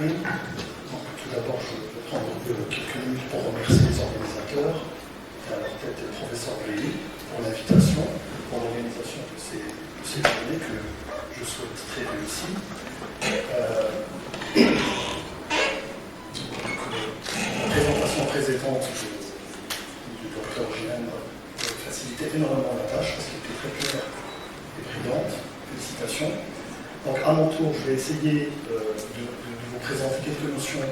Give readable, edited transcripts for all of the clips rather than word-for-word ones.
Oui. Donc, tout d'abord, je vais prendre quelques minutes pour remercier les organisateurs, et à leur tête le professeur Bréhy, pour l'invitation, pour l'organisation de ces journées que je souhaite très réussies. La présentation précédente du docteur Gilles facilitait énormément la tâche parce qu'elle était très claire et brillante. Félicitations. Donc à mon tour, je vais essayer de vous présenter quelques notions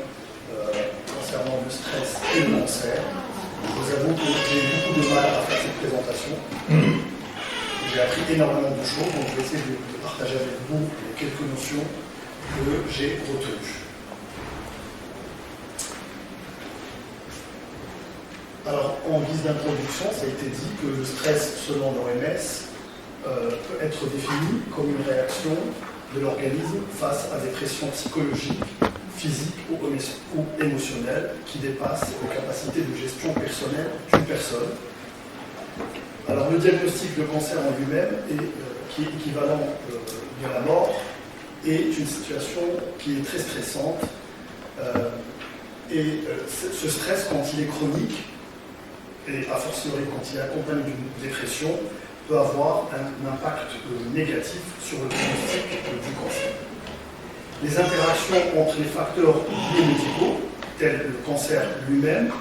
concernant le stress et le cancer. Je vous avoue que j'ai eu beaucoup de mal à faire cette présentation. J'ai appris énormément de choses, donc je vais essayer de partager avec vous les quelques notions que j'ai retenues. Alors, en guise d'introduction, ça a été dit que le stress, selon l'OMS, peut être défini comme une réaction de l'organisme face à des pressions psychologiques, physiques ou émotionnelles qui dépassent les capacités de gestion personnelle d'une personne. Alors le diagnostic de cancer en lui-même, qui est équivalent de la mort, est une situation qui est très stressante. Ce stress, quand il est chronique, et a fortiori quand il est accompagné d'une dépression, peut avoir un impact négatif sur le diagnostic du cancer. Les interactions entre les facteurs biomédicaux, tels le cancer lui-même,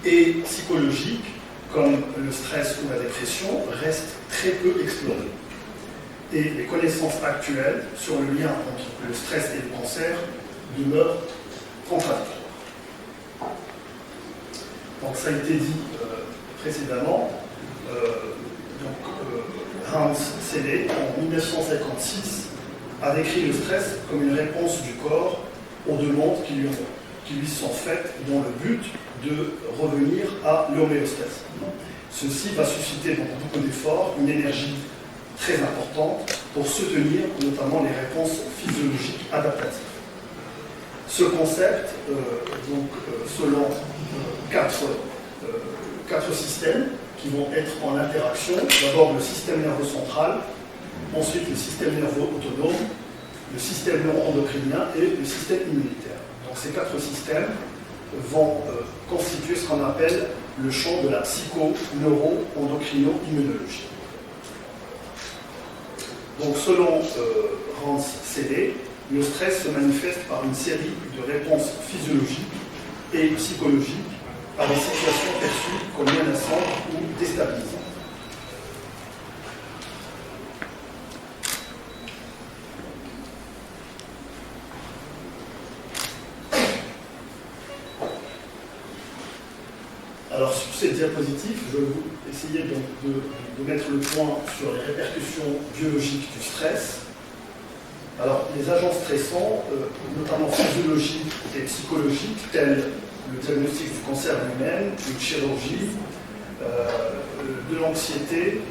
et psychologiques, comme le stress ou la dépression, restent très peu explorées. Et les connaissances actuelles sur le lien entre le stress et le cancer demeurent contradictoires. Donc ça a été dit précédemment. Hans Selye, en 1956, a décrit le stress comme une réponse du corps aux demandes qui lui sont faites dans le but de revenir à l'homéostase. Ceci va susciter dans beaucoup d'efforts une énergie très importante pour soutenir notamment les réponses physiologiques adaptatives. Ce concept, selon quatre systèmes qui vont être en interaction. D'abord le système nerveux central, ensuite le système nerveux autonome, le système neuro-endocrinien et le système immunitaire. Donc ces quatre systèmes vont constituer ce qu'on appelle le champ de la psycho-neuro-endocrino-immunologie. Donc selon Hans Selye, le stress se manifeste par une série de réponses physiologiques et psychologiques à des situations perçues comme menaçantes ou déstabilisantes. Alors sur cette diapositive, je vais essayer donc de mettre le point sur les répercussions biologiques du stress. Alors les agents stressants, notamment physiologiques et psychologiques, tels le diagnostic du cancer lui-même, une chirurgie, de l'anxiété,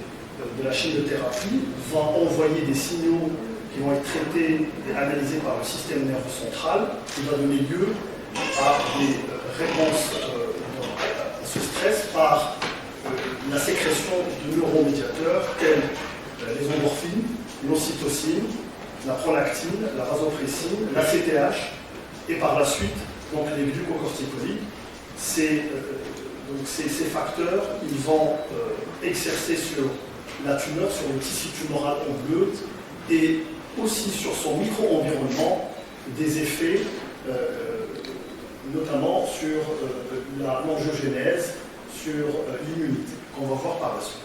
de la chimiothérapie, vont envoyer des signaux qui vont être traités et analysés par le système nerveux central, qui va donner lieu à des réponses à ce stress par la sécrétion de neuromédiateurs tels les endorphines, l'ocytocine, la prolactine, la vasopressine, la CTH, et par la suite donc les glucocorticoïdes. Ces facteurs, ils vont exercer sur la tumeur, sur le tissu tumoral en bleu, et aussi sur son micro-environnement, des effets notamment sur l'angiogénèse, sur l'immunité, qu'on va voir par la suite.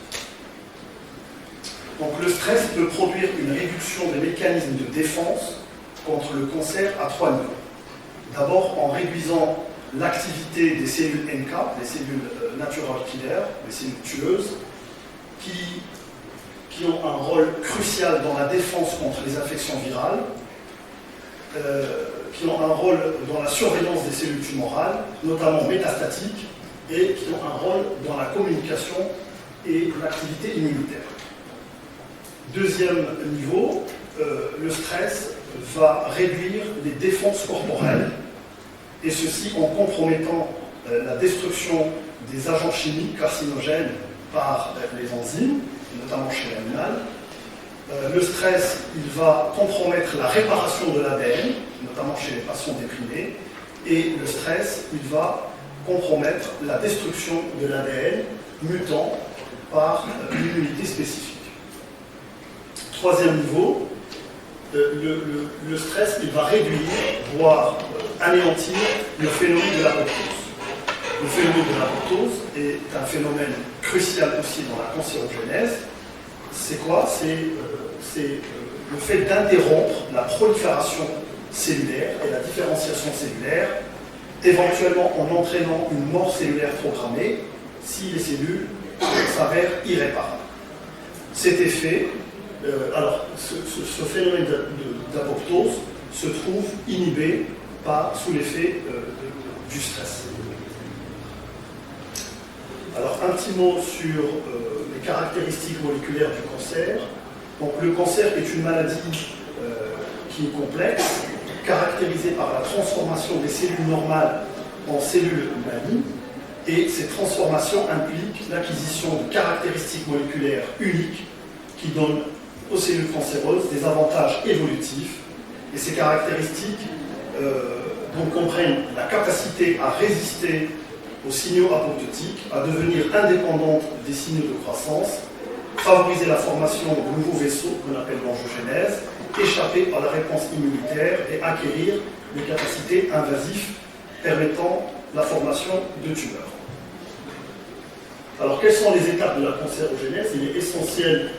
Donc le stress peut produire une réduction des mécanismes de défense contre le cancer à trois niveaux. D'abord en réduisant l'activité des cellules NK, les cellules natural killer, les cellules tueuses, qui ont un rôle crucial dans la défense contre les infections virales, qui ont un rôle dans la surveillance des cellules tumorales, notamment métastatiques, et qui ont un rôle dans la communication et l'activité immunitaire. Deuxième niveau, le stress va réduire les défenses corporelles, et ceci en compromettant la destruction des agents chimiques carcinogènes par les enzymes, notamment chez l'animal, Le stress, il va compromettre la réparation de l'ADN, notamment chez les patients déprimés, et le stress, il va compromettre la destruction de l'ADN mutant par une immunité spécifique. Troisième niveau, le stress, il va réduire, voire anéantir le phénomène de l'apoptose. Le phénomène de l'apoptose est un phénomène crucial aussi dans la cancérogénèse. C'est quoi? C'est le fait d'interrompre la prolifération cellulaire et la différenciation cellulaire, éventuellement en entraînant une mort cellulaire programmée si les cellules s'avèrent irréparables. Cet effet, ce phénomène d'apoptose se trouve inhibé sous l'effet du stress. Alors, un petit mot sur les caractéristiques moléculaires du cancer. Donc, le cancer est une maladie qui est complexe, caractérisée par la transformation des cellules normales en cellules malignes, et ces transformations impliquent l'acquisition de caractéristiques moléculaires uniques qui donnent aux cellules cancéreuses des avantages évolutifs. Et ces caractéristiques comprennent la capacité à résister aux signaux apoptotiques, à devenir indépendantes des signaux de croissance, favoriser la formation de nouveaux vaisseaux qu'on appelle l'angiogénèse, échapper à la réponse immunitaire et acquérir des capacités invasives permettant la formation de tumeurs. Alors, quelles sont les étapes de la cancérogénèse? Il est essentiel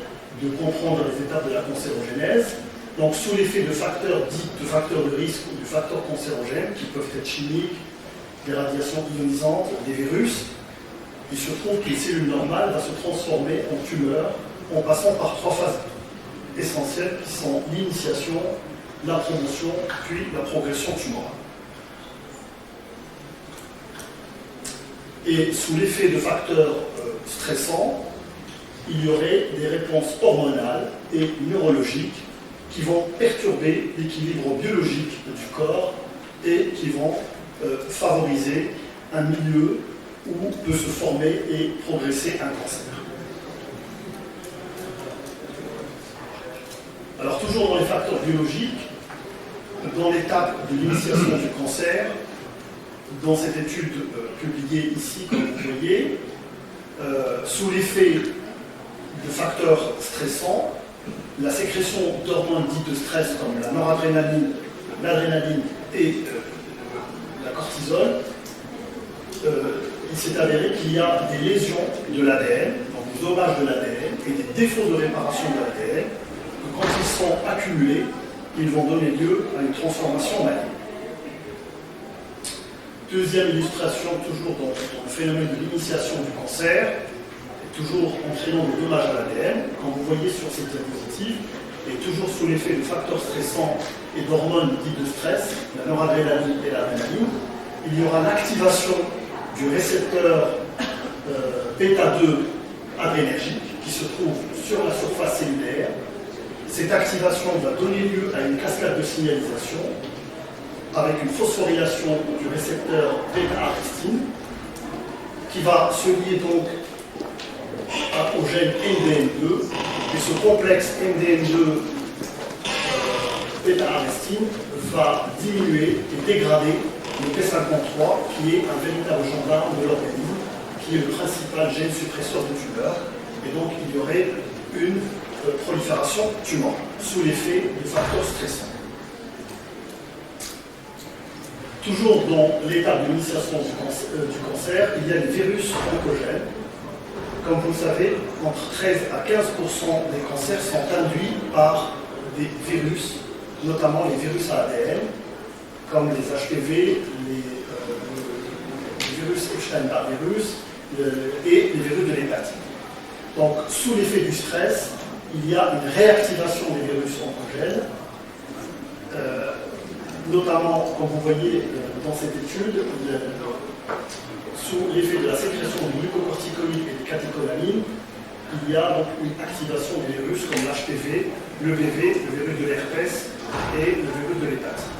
de comprendre les étapes de la cancérogénèse. Donc, sous l'effet de facteurs dits de facteurs de risque ou de facteurs cancérogènes, qui peuvent être chimiques, des radiations ionisantes, des virus, il se trouve qu'une cellule normale va se transformer en tumeur en passant par trois phases essentielles qui sont l'initiation, la promotion, puis la progression tumorale. Et sous l'effet de facteurs stressants, il y aurait des réponses hormonales et neurologiques qui vont perturber l'équilibre biologique du corps et qui vont favoriser un milieu où peut se former et progresser un cancer. Alors toujours dans les facteurs biologiques, dans l'étape de l'initiation du cancer, dans cette étude publiée ici, comme vous voyez, sous l'effet de facteurs stressants, la sécrétion d'hormones dites de stress comme la noradrénaline, l'adrénaline et la cortisol, il s'est avéré qu'il y a des lésions de l'ADN, donc des dommages de l'ADN et des défauts de réparation de l'ADN, que quand ils sont accumulés, ils vont donner lieu à une transformation maligne. Deuxième illustration, toujours dans le phénomène de l'initiation du cancer, toujours entraînant des dommages à l'ADN, quand vous voyez sur cette diapositive, et toujours sous l'effet de facteurs stressants et d'hormones dites de stress, la noradrénaline et l'adrénaline, il y aura l'activation du récepteur bêta-2 adrénergique qui se trouve sur la surface cellulaire. Cette activation va donner lieu à une cascade de signalisation avec une phosphorylation du récepteur bêta-aristine qui va se lier donc au gène MDM2, et ce complexe MDM2 bêta-aristine va diminuer et dégrader le P53, qui est un véritable gendarme de l'organisme, qui est le principal gène suppresseur de tumeurs, et donc il y aurait une prolifération tumorale sous l'effet de facteurs stressants. Toujours dans l'étape d'initiation du cancer, il y a les virus oncogènes. Comme vous le savez, entre 13 à 15% des cancers sont induits par des virus, notamment les virus à ADN, comme les HPV, les virus Epstein-Barr virus et les virus de l'hépatite. Donc, sous l'effet du stress, il y a une réactivation des virus oncogènes, notamment, comme vous voyez dans cette étude, sous l'effet de la sécrétion du glucocorticoïde et des catécholamines, il y a donc une activation des virus comme l'HPV, le VV, le virus de l'herpès et le virus de l'hépatite.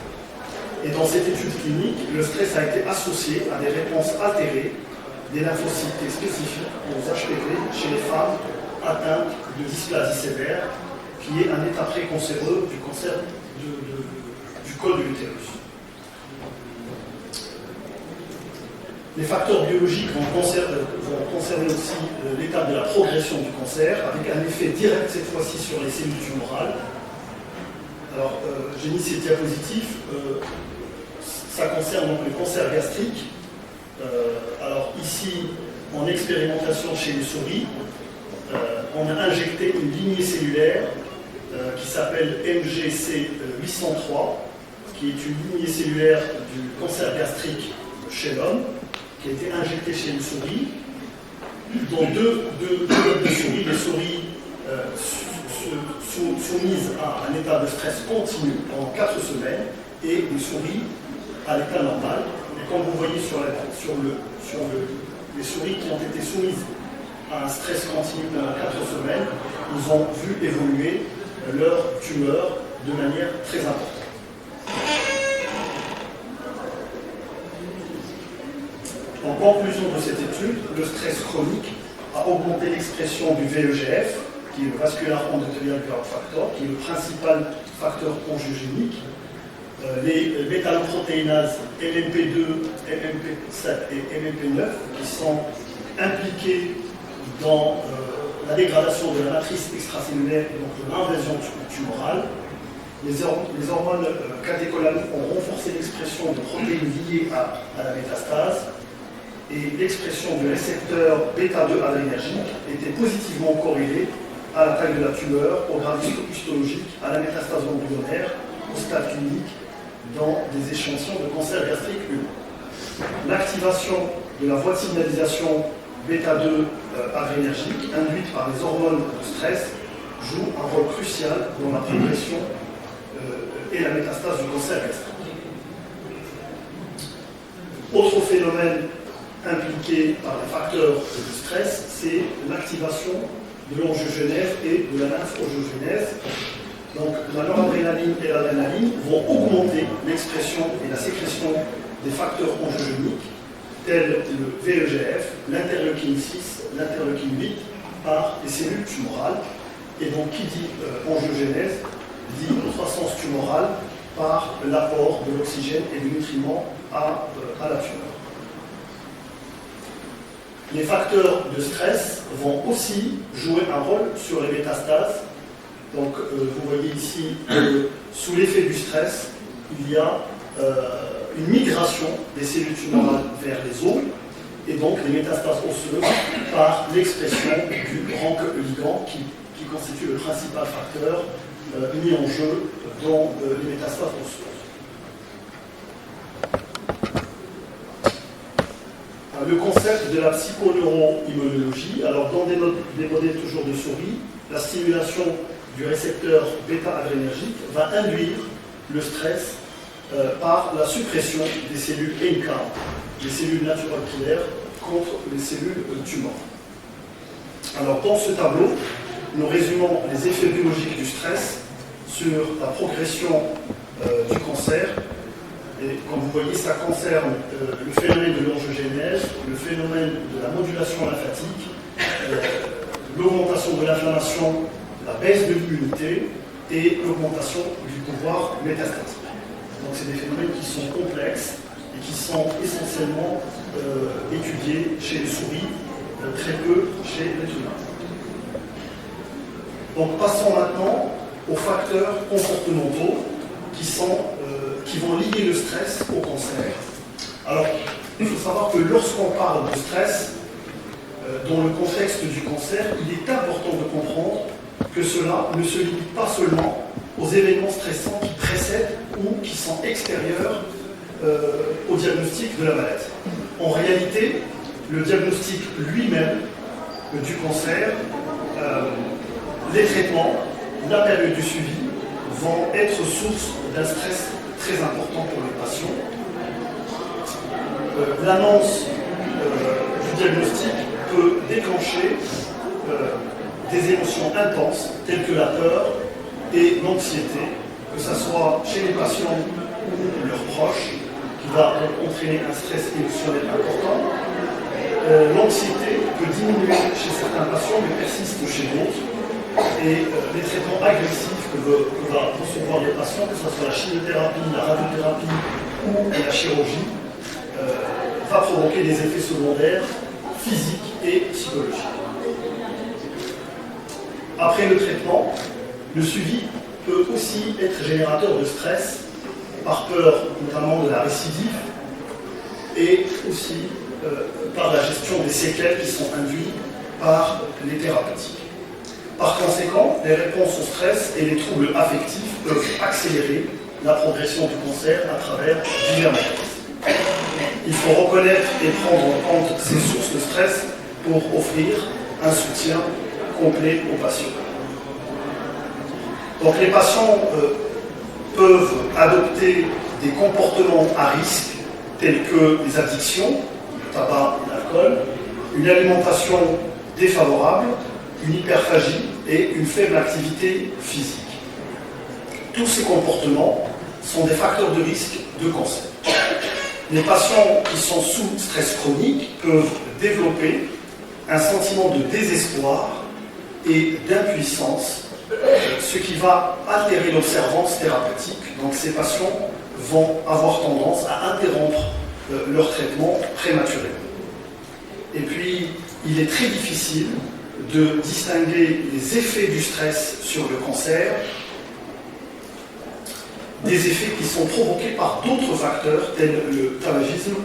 Et dans cette étude clinique, le stress a été associé à des réponses altérées des lymphocytes spécifiques aux HPV chez les femmes atteintes de dysplasie sévère, qui est un état précancéreux du cancer du col de l'utérus. Les facteurs biologiques vont concerner aussi l'étape de la progression du cancer, avec un effet direct cette fois-ci sur les cellules tumorales. Alors, j'ai mis ces diapositives, ça concerne donc le cancer gastrique. Alors ici, en expérimentation chez les souris, on a injecté une lignée cellulaire qui s'appelle MGC 803, qui est une lignée cellulaire du cancer gastrique chez l'homme, qui a été injectée chez une souris. Dans deux groupes de souris, les souris soumises à un état de stress continu pendant 4 semaines et les souris à l'état normal. Et comme vous voyez sur les souris qui ont été soumises à un stress continu pendant 4 semaines, ils ont vu évoluer leur tumeur de manière très importante. En conclusion de cette étude, le stress chronique a augmenté l'expression du VEGF, qui est le Vascular Endothelial Growth Factor, qui est le principal facteur angiogénique. Les métalloprotéinases MMP2, MMP7 et MMP9 qui sont impliquées dans la dégradation de la matrice extracellulaire et donc de l'invasion tumorale. Les hormones catécholamiques ont renforcé l'expression de protéines liées à la métastase et l'expression du récepteur bêta-2 adrénergique était positivement corrélée à la taille de la tumeur, au grade histologique, à la métastase ganglionnaire, au stade clinique, dans des échantillons de cancer gastrique humain. L'activation de la voie de signalisation bêta-2 adrénergique, induite par les hormones de stress, joue un rôle crucial dans la progression et la métastase du cancer gastrique. Autre phénomène impliqué par les facteurs de stress, c'est l'activation de l'angiogénèse et de la lymphangiogénèse. Donc la noradrénaline et l'adrénaline vont augmenter l'expression et la sécrétion des facteurs angiogéniques tels le VEGF, l'interleukine 6, l'interleukine 8 par les cellules tumorales. Et donc qui dit angiogénèse dit croissance tumorale par l'apport de l'oxygène et des nutriments à la tumeur. Les facteurs de stress vont aussi jouer un rôle sur les métastases. Donc, vous voyez ici que sous l'effet du stress, il y a une migration des cellules tumorales vers les os et donc les métastases osseuses par l'expression du RANK ligand qui constitue le principal facteur mis en jeu dans les métastases osseuses. Le concept de la psychoneuroimmunologie, alors dans des modèles toujours de souris, la stimulation du récepteur bêta-adrénergique va induire le stress par la suppression des cellules NK, les cellules natural killer, contre les cellules tumeurs. Alors dans ce tableau, nous résumons les effets biologiques du stress sur la progression du cancer. Et comme vous voyez, ça concerne le phénomène de l'angiogénèse, le phénomène de la modulation lymphatique, l'augmentation de l'inflammation, la baisse de l'immunité et l'augmentation du pouvoir métastatique. Donc c'est des phénomènes qui sont complexes et qui sont essentiellement étudiés chez les souris, très peu chez les humains. Donc passons maintenant aux facteurs comportementaux qui vont lier le stress au cancer. Alors, il faut savoir que lorsqu'on parle de stress, dans le contexte du cancer, il est important de comprendre que cela ne se limite pas seulement aux événements stressants qui précèdent ou qui sont extérieurs au diagnostic de la maladie. En réalité, le diagnostic lui-même du cancer, les traitements, la période du suivi vont être source d'un stress très important pour les patients. L'annonce du diagnostic peut déclencher des émotions intenses telles que la peur et l'anxiété, que ce soit chez les patients ou leurs proches, qui va entraîner un stress émotionnel important. L'anxiété peut diminuer chez certains patients mais persiste chez d'autres. et les traitements agressifs que va recevoir les patients, que ce soit la chimiothérapie, la radiothérapie ou la chirurgie, va provoquer des effets secondaires physiques et psychologiques. Après le traitement, le suivi peut aussi être générateur de stress, par peur notamment de la récidive, et aussi par la gestion des séquelles qui sont induites par les thérapeutiques. Par conséquent, les réponses au stress et les troubles affectifs peuvent accélérer la progression du cancer à travers divers mécanismes. Il faut reconnaître et prendre en compte ces sources de stress pour offrir un soutien complet aux patients. Donc les patients peuvent adopter des comportements à risque tels que les addictions, le tabac et l'alcool, une alimentation défavorable, une hyperphagie et une faible activité physique. Tous ces comportements sont des facteurs de risque de cancer. Les patients qui sont sous stress chronique peuvent développer un sentiment de désespoir et d'impuissance, ce qui va altérer l'observance thérapeutique. Donc ces patients vont avoir tendance à interrompre leur traitement prématurément. Et puis, il est très difficile de distinguer les effets du stress sur le cancer des effets qui sont provoqués par d'autres facteurs tels le tabagisme,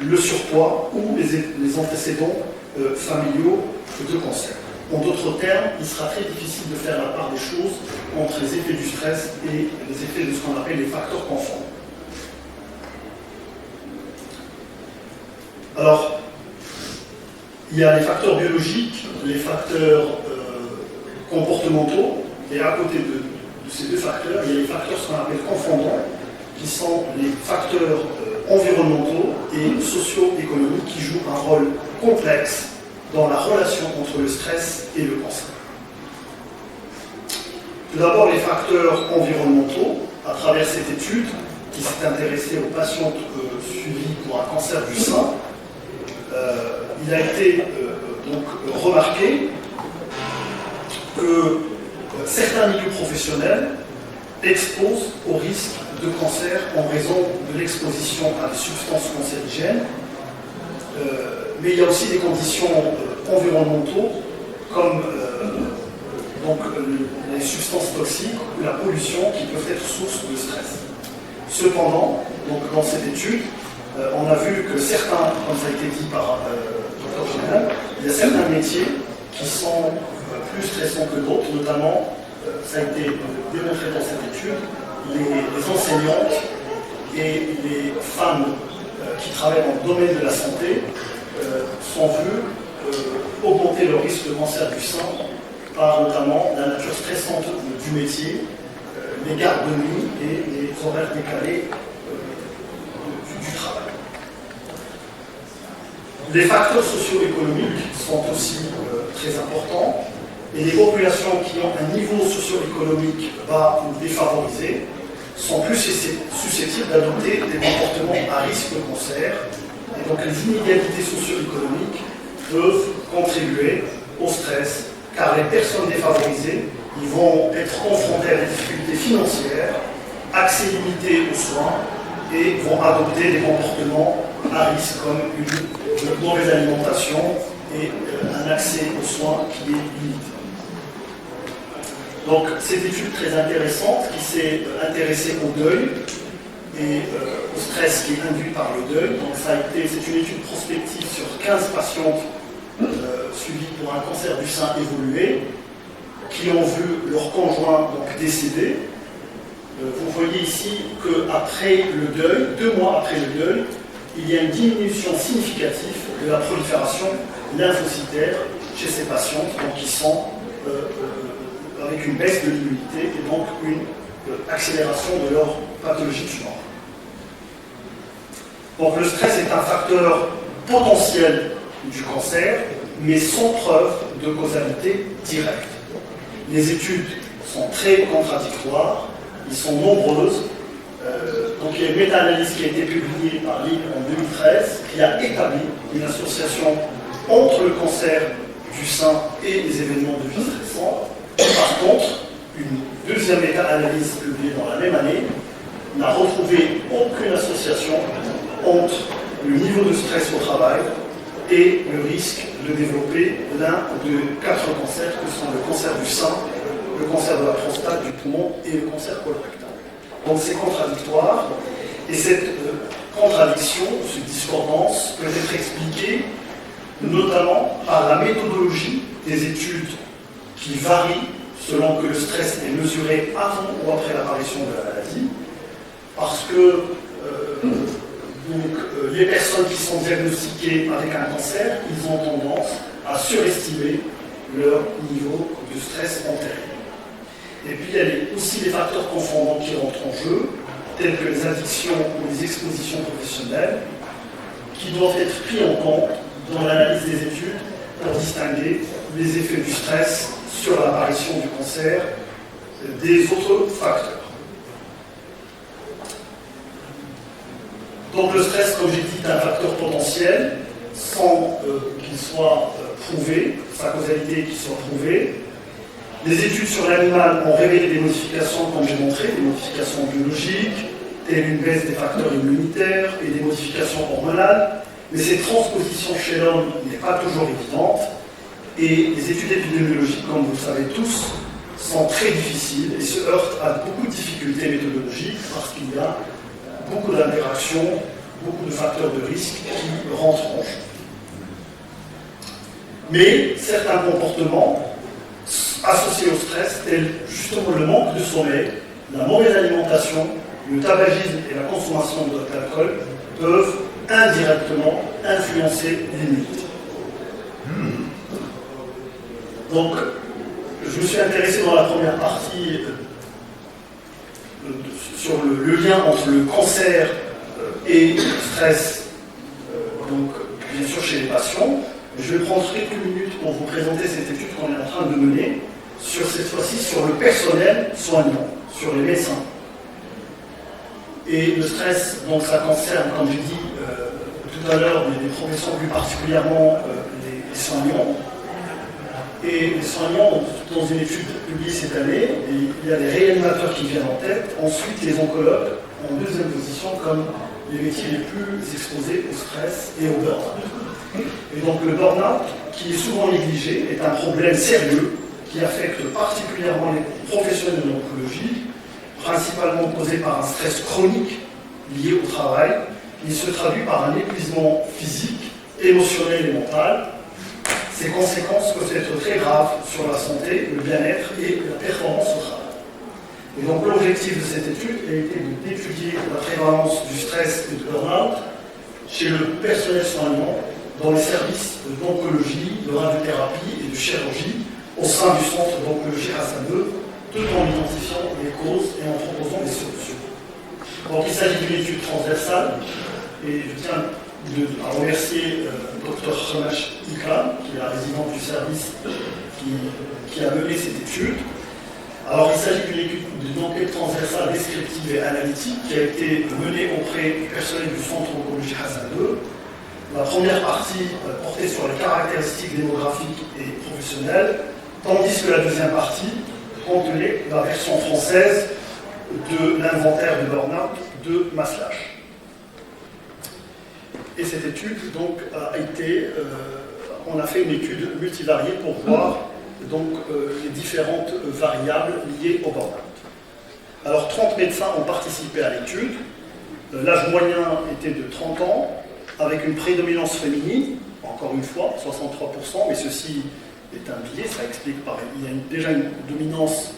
le surpoids ou les antécédents familiaux de cancer. En d'autres termes, il sera très difficile de faire la part des choses entre les effets du stress et les effets de ce qu'on appelle les facteurs conformes. Alors, il y a les facteurs biologiques, les facteurs comportementaux, et à côté de ces deux facteurs, il y a les facteurs ce qu'on appelle confondants, qui sont les facteurs environnementaux et socio-économiques qui jouent un rôle complexe dans la relation entre le stress et le cancer. Tout d'abord, les facteurs environnementaux, à travers cette étude qui s'est intéressée aux patientes suivies pour un cancer du sein, il a été donc remarqué que certains milieux professionnels exposent au risque de cancer en raison de l'exposition à des substances cancérigènes, mais il y a aussi des conditions environnementaux comme donc, les substances toxiques ou la pollution qui peuvent être source de stress. Cependant, donc, dans cette étude, on a vu que certains, comme ça a été dit par Dr Général, il y a certains métiers qui sont plus stressants que d'autres, notamment, ça a été démontré dans cette étude, les enseignantes et les femmes qui travaillent dans le domaine de la santé sont vues augmenter le risque de cancer du sein par notamment la nature stressante du métier, les gardes de nuit et les horaires décalés du travail. Les facteurs socio-économiques sont aussi très importants et les populations qui ont un niveau socio-économique bas ou défavorisé sont plus susceptibles d'adopter des comportements à risque de cancer. Et donc les inégalités socio-économiques peuvent contribuer au stress, car les personnes défavorisées ils vont être confrontées à des difficultés financières, accès limité aux soins et vont adopter des comportements à risque comme une mauvaise alimentation et un accès aux soins qui est limité. Donc cette étude très intéressante qui s'est intéressée au deuil et au stress qui est induit par le deuil. Donc c'est une étude prospective sur 15 patientes suivies pour un cancer du sein évolué qui ont vu leur conjoint donc, décédé. Vous voyez ici qu'après le deuil, 2 mois après le deuil, il y a une diminution significative de la prolifération lymphocytaire chez ces patientes, donc qui sont avec une baisse de l'immunité et donc une accélération de leur pathologie tumorale. Donc le stress est un facteur potentiel du cancer, mais sans preuve de causalité directe. Les études sont très contradictoires, ils sont nombreuses. Donc il y a une méta-analyse qui a été publiée par l'INE en 2013 qui a établi une association entre le cancer du sein et les événements de vie stressants. Par contre, une deuxième méta-analyse publiée dans la même année n'a retrouvé aucune association entre le niveau de stress au travail et le risque de développer l'un de 4 cancers que sont le cancer du sein, le cancer de la prostate, du poumon et le cancer colorectal. Donc c'est contradictoire, et cette contradiction, cette discordance peut être expliquée notamment par la méthodologie des études qui varient selon que le stress est mesuré avant ou après l'apparition de la maladie, parce que les personnes qui sont diagnostiquées avec un cancer, ils ont tendance à surestimer leur niveau de stress antérieur. Et puis il y a aussi des facteurs confondants qui rentrent en jeu, tels que les addictions ou les expositions professionnelles, qui doivent être pris en compte dans l'analyse des études pour distinguer les effets du stress sur l'apparition du cancer des autres facteurs. Donc le stress, comme j'ai dit, est un facteur potentiel, sans qu'il soit prouvé, sa causalité qui soit prouvée. Les études sur l'animal ont révélé des modifications, comme j'ai montré, des modifications biologiques, telles une baisse des facteurs immunitaires et des modifications hormonales, mais cette transposition chez l'homme n'est pas toujours évidente, et les études épidémiologiques, comme vous le savez tous, sont très difficiles et se heurtent à beaucoup de difficultés méthodologiques parce qu'il y a beaucoup d'interactions, beaucoup de facteurs de risque qui rentrent en jeu. Mais certains comportements associés au stress, tels justement le manque de sommeil, la mauvaise alimentation, le tabagisme et la consommation d'alcool, peuvent indirectement influencer l'immunité. Donc, je me suis intéressé dans la première partie sur le lien entre le cancer et le stress, donc bien sûr chez les patients. Je vais prendre quelques minutes pour vous présenter cette étude qu'on est en train de mener, sur cette fois-ci sur le personnel soignant, sur les médecins. Et le stress, donc ça concerne, comme j'ai dit tout à l'heure, des professions plus particulièrement les soignants. Et les soignants, dans une étude publiée cette année, il y a les réanimateurs qui viennent en tête, ensuite les oncologues en deuxième position comme les métiers les plus exposés au stress et au burn-out. Et donc le burn-out, qui est souvent négligé, est un problème sérieux qui affecte particulièrement les professionnels de l'oncologie, principalement causé par un stress chronique lié au travail. Il se traduit par un épuisement physique, émotionnel et mental. Ces conséquences peuvent être très graves sur la santé, le bien-être et la performance au travail. Et donc l'objectif de cette étude a été d'étudier la prévalence du stress et du burn-out chez le personnel soignant dans les services d'oncologie, de radiothérapie et de chirurgie au sein du centre d'oncologie Hassan II, tout en identifiant les causes et en proposant des solutions. Donc il s'agit d'une étude transversale, et je tiens à remercier Dr Khamash Ikram, qui est la résidente du service qui a mené cette étude. Alors il s'agit d'une enquête transversale descriptive et analytique qui a été menée auprès du personnel du centre d'oncologie Hassan II. La première partie portait sur les caractéristiques démographiques et professionnelles, tandis que la deuxième partie contenait la version française de l'inventaire du burn-out de Maslach. Et cette étude donc, on a fait une étude multivariée pour voir donc, les différentes variables liées au burn-out. Alors 30 médecins ont participé à l'étude. L'âge moyen était de 30 ans, avec une prédominance féminine, encore une fois, 63%, mais ceci est un biais, ça explique pareil. Il y a déjà une dominance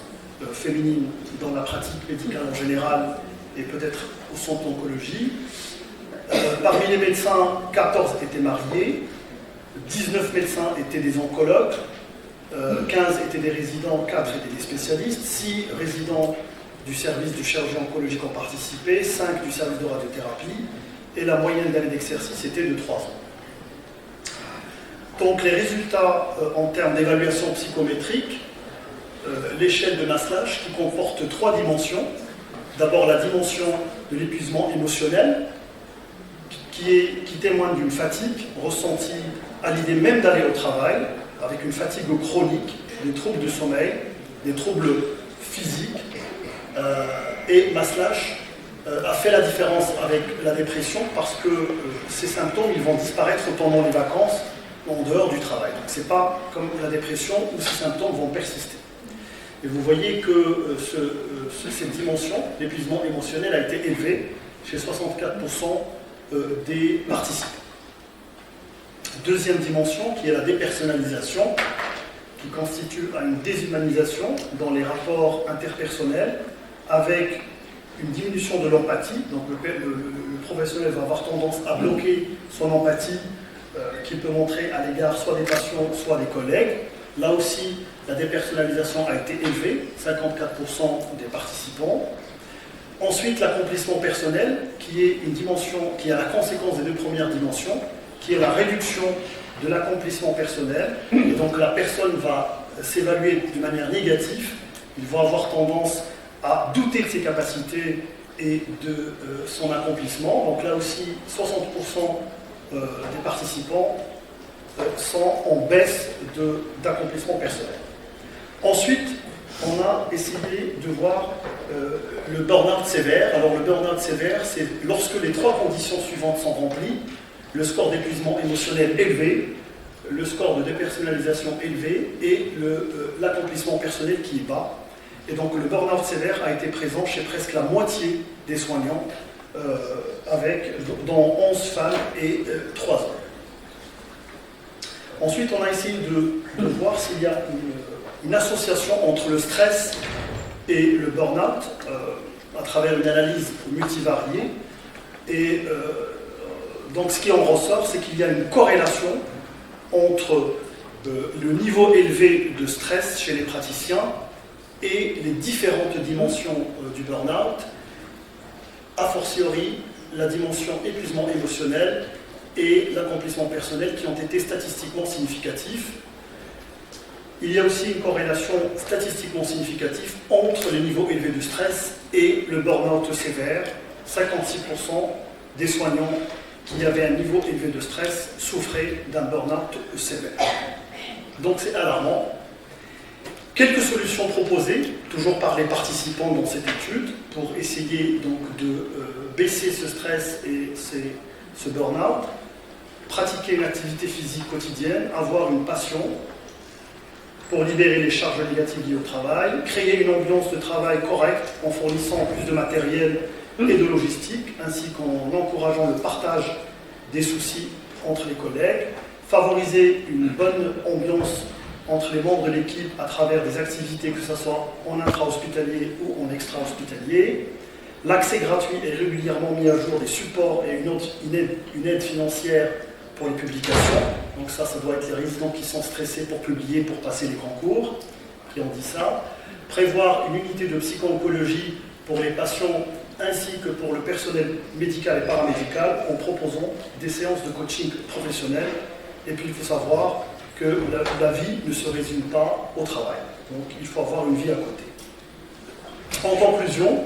féminine dans la pratique médicale en général, et peut-être au centre d'oncologie. Parmi les médecins, 14 étaient mariés, 19 médecins étaient des oncologues, 15 étaient des résidents, 4 étaient des spécialistes, 6 résidents du service de chirurgie oncologique ont participé, 5 du service de radiothérapie, et la moyenne d'année d'exercice était de 3 ans. Donc les résultats en termes d'évaluation psychométrique, l'échelle de Maslach qui comporte 3 dimensions. D'abord la dimension de l'épuisement émotionnel, qui témoigne d'une fatigue ressentie à l'idée même d'aller au travail, avec une fatigue chronique, des troubles du sommeil, des troubles physiques. Et Maslach a fait la différence avec la dépression parce que ces symptômes ils vont disparaître pendant les vacances ou en dehors du travail. Donc ce n'est pas comme la dépression où ces symptômes vont persister. Et vous voyez que cette dimension, l'épuisement émotionnel, a été élevée chez 64% des participants. Deuxième dimension, qui est la dépersonnalisation, qui constitue une déshumanisation dans les rapports interpersonnels, avec une diminution de l'empathie. Donc le professionnel va avoir tendance à bloquer son empathie qu'il peut montrer à l'égard soit des patients, soit des collègues. Là aussi, la dépersonnalisation a été élevée, 54% des participants. Ensuite, l'accomplissement personnel, qui est une dimension qui a la conséquence des deux premières dimensions, qui est la réduction de l'accomplissement personnel. Et donc la personne va s'évaluer de manière négative, il va avoir tendance à douter de ses capacités et de son accomplissement. Donc là aussi, 60% des participants sont en baisse d'accomplissement personnel. Ensuite, on a essayé de voir le burn-out sévère. Alors le burn-out sévère, c'est lorsque les trois conditions suivantes sont remplies: le score d'épuisement émotionnel élevé, le score de dépersonnalisation élevé et l'accomplissement personnel qui est bas. Et donc le burn-out sévère a été présent chez presque la moitié des soignants, dont 11 femmes et 3 hommes. Ensuite, on a essayé de voir s'il y a une association entre le stress et le burn-out à travers une analyse multivariée. Et donc ce qui en ressort, c'est qu'il y a une corrélation entre le niveau élevé de stress chez les praticiens et les différentes dimensions du burn-out, a fortiori la dimension épuisement émotionnel et l'accomplissement personnel qui ont été statistiquement significatifs. Il y a aussi une corrélation statistiquement significative entre les niveaux élevés de stress et le burn-out sévère. 56% des soignants qui avaient un niveau élevé de stress souffraient d'un burn-out sévère. Donc c'est alarmant. Quelques solutions proposées, toujours par les participants dans cette étude, pour essayer donc de baisser ce stress et ce burn-out. Pratiquer une activité physique quotidienne, avoir une passion pour libérer les charges négatives liées au travail, créer une ambiance de travail correcte en fournissant plus de matériel et de logistique, ainsi qu'en encourageant le partage des soucis entre les collègues, favoriser une bonne ambiance entre les membres de l'équipe à travers des activités, que ce soit en intra-hospitalier ou en extra-hospitalier, l'accès gratuit et régulièrement mis à jour des supports et une aide financière pour les publications. Donc ça doit être les résidents qui sont stressés pour publier, pour passer les concours, qui ont dit ça. Prévoir une unité de psycho-oncologie pour les patients ainsi que pour le personnel médical et paramédical en proposant des séances de coaching professionnel. Et puis il faut savoir que la vie ne se résume pas au travail. Donc il faut avoir une vie à côté. En conclusion,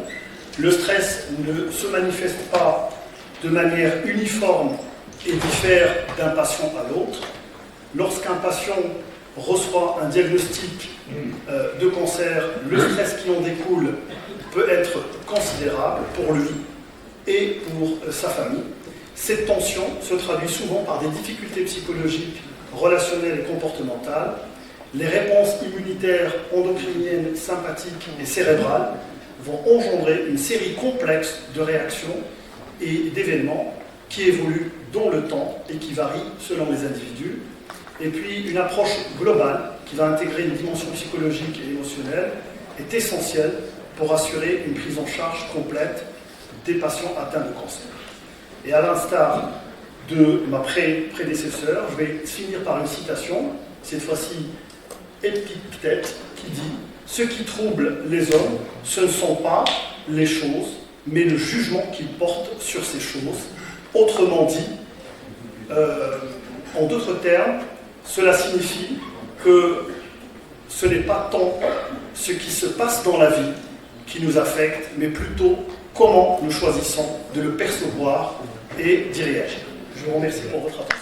le stress ne se manifeste pas de manière uniforme et diffère d'un patient à l'autre. Lorsqu'un patient reçoit un diagnostic de cancer, le stress qui en découle peut être considérable pour lui et pour sa famille. Cette tension se traduit souvent par des difficultés psychologiques, relationnelles et comportementales. Les réponses immunitaires, endocriniennes, sympathiques et cérébrales vont engendrer une série complexe de réactions et d'événements qui évoluent dans le temps et qui varient selon les individus. Et puis une approche globale qui va intégrer une dimension psychologique et émotionnelle est essentielle pour assurer une prise en charge complète des patients atteints de cancer. Et à l'instar de ma prédécesseur, je vais finir par une citation, cette fois-ci Épictète, qui dit « Ce qui trouble les hommes, ce ne sont pas les choses, mais le jugement qu'ils portent sur ces choses. » Autrement dit, en d'autres termes, cela signifie que ce n'est pas tant ce qui se passe dans la vie qui nous affecte, mais plutôt comment nous choisissons de le percevoir et d'y réagir. Je vous remercie pour votre attention.